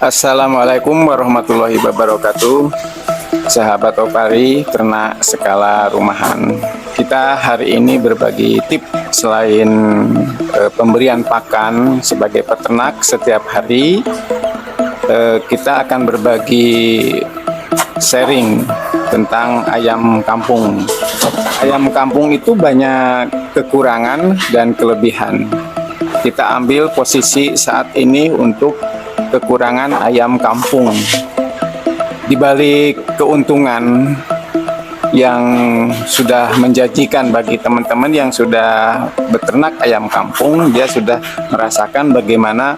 Assalamualaikum warahmatullahi wabarakatuh. Sahabat Opari, ternak skala rumahan. Kita hari ini berbagi tip selain pemberian pakan sebagai peternak setiap hari. Kita akan berbagi sharing tentang ayam kampung. Ayam kampung itu banyak kekurangan dan kelebihan. Kita ambil posisi saat ini untuk kekurangan ayam kampung. Di balik keuntungan yang sudah menjanjikan bagi teman-teman yang sudah beternak ayam kampung, dia sudah merasakan bagaimana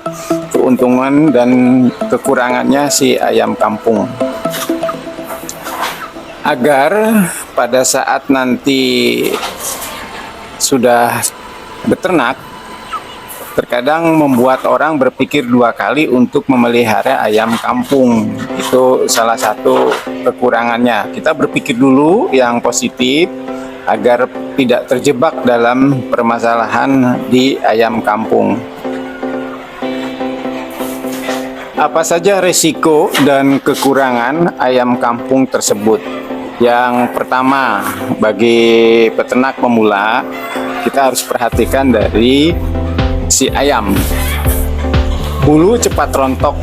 keuntungan dan kekurangannya si ayam kampung. Agar pada saat nanti sudah beternak, terkadang membuat orang berpikir dua kali untuk memelihara ayam kampung. Itu salah satu kekurangannya. Kita berpikir dulu yang positif agar tidak terjebak dalam permasalahan di ayam kampung. Apa saja resiko dan kekurangan ayam kampung tersebut? Yang pertama, bagi peternak pemula, kita harus perhatikan dari si ayam. Bulu cepat rontok.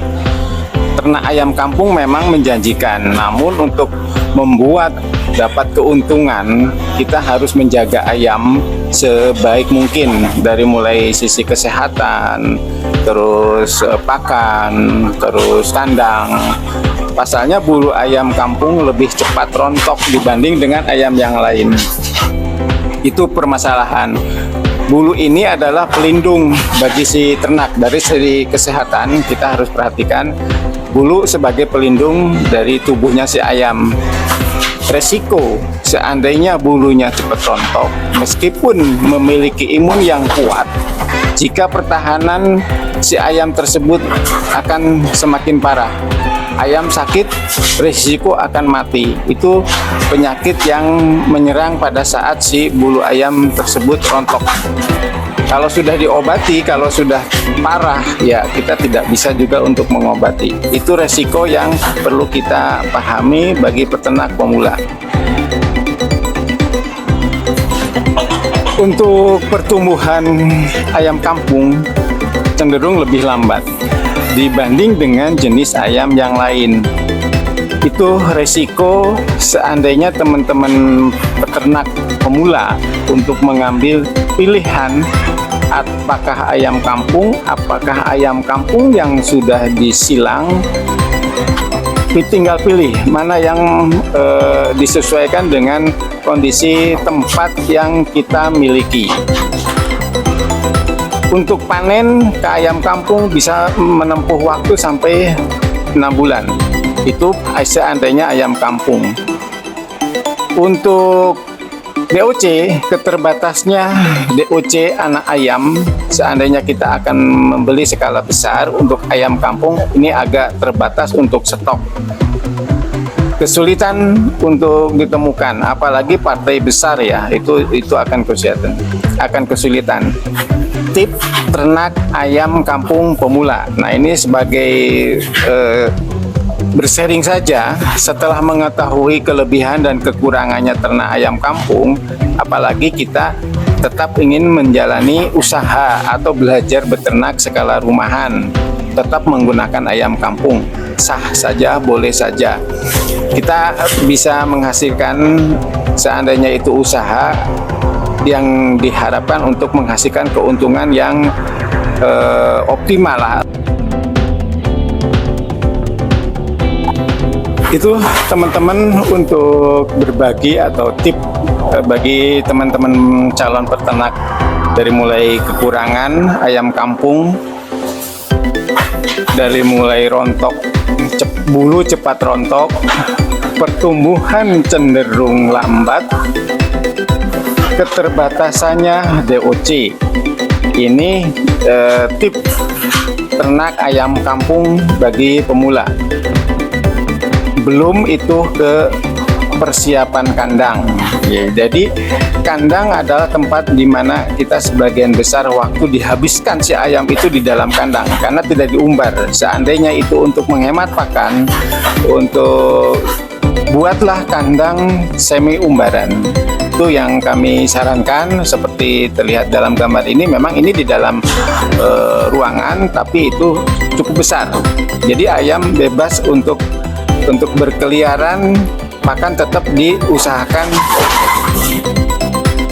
Ternak ayam kampung memang menjanjikan, namun untuk membuat dapat keuntungan, kita harus menjaga ayam sebaik mungkin, dari mulai sisi kesehatan, terus pakan, terus kandang. Pasalnya bulu ayam kampung lebih cepat rontok dibanding dengan ayam yang lain. Itu permasalahan. Bulu ini adalah pelindung bagi si ternak. Dari segi kesehatan kita harus perhatikan bulu sebagai pelindung dari tubuhnya si ayam. Resiko seandainya bulunya cepat rontok, meskipun memiliki imun yang kuat, jika pertahanan si ayam tersebut akan semakin parah. Ayam sakit, risiko akan mati. Itu penyakit yang menyerang pada saat si bulu ayam tersebut rontok. Kalau sudah diobati, kalau sudah parah, ya kita tidak bisa juga untuk mengobati. Itu resiko yang perlu kita pahami bagi peternak pemula. Untuk pertumbuhan ayam kampung cenderung lebih lambat dibanding dengan jenis ayam yang lain. Itu resiko seandainya teman-teman peternak pemula untuk mengambil pilihan apakah ayam kampung yang sudah disilang. Tinggal pilih mana yang disesuaikan dengan kondisi tempat yang kita miliki. Untuk panen ke ayam kampung bisa menempuh waktu sampai 6 bulan. Itu seandainya ayam kampung. Untuk DOC, keterbatasnya DOC anak ayam, seandainya kita akan membeli skala besar untuk ayam kampung, ini agak terbatas untuk stok. Kesulitan untuk ditemukan, apalagi partai besar ya, itu akan kesulitan. Tip ternak ayam kampung pemula. Nah, ini sebagai bersharing saja. Setelah mengetahui kelebihan dan kekurangannya ternak ayam kampung, apalagi kita tetap ingin menjalani usaha atau belajar beternak skala rumahan, tetap menggunakan ayam kampung, sah saja, boleh saja. Kita bisa menghasilkan, seandainya itu usaha yang diharapkan untuk menghasilkan keuntungan yang optimal lah. Itu teman-teman untuk berbagi atau tip bagi teman-teman calon peternak, dari mulai kekurangan ayam kampung, dari mulai rontok, bulu cepat rontok, pertumbuhan cenderung lambat, keterbatasannya DOC. Ini tip ternak ayam kampung bagi pemula. Belum itu ke persiapan kandang. Ya, jadi kandang adalah tempat di mana kita sebagian besar waktu dihabiskan si ayam itu di dalam kandang karena tidak diumbar. Seandainya itu untuk menghemat pakan, untuk buatlah kandang semi umbaran. Itu yang kami sarankan. Seperti terlihat dalam gambar ini, memang ini di dalam ruangan tapi itu cukup besar. Jadi ayam bebas untuk berkeliaran, makan tetap diusahakan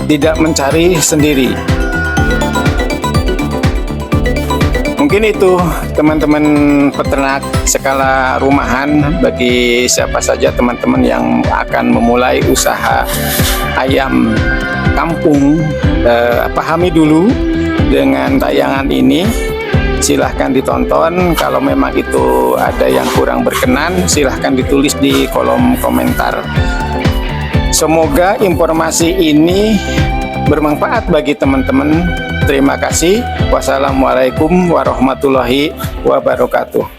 tidak mencari sendiri. Mungkin itu teman-teman peternak skala rumahan, bagi siapa saja teman-teman yang akan memulai usaha ayam kampung, pahami dulu dengan tayangan ini. Silahkan ditonton. Kalau memang itu ada yang kurang berkenan, silahkan ditulis di kolom komentar. Semoga informasi ini bermanfaat bagi teman-teman. Terima kasih. Wassalamualaikum warahmatullahi wabarakatuh.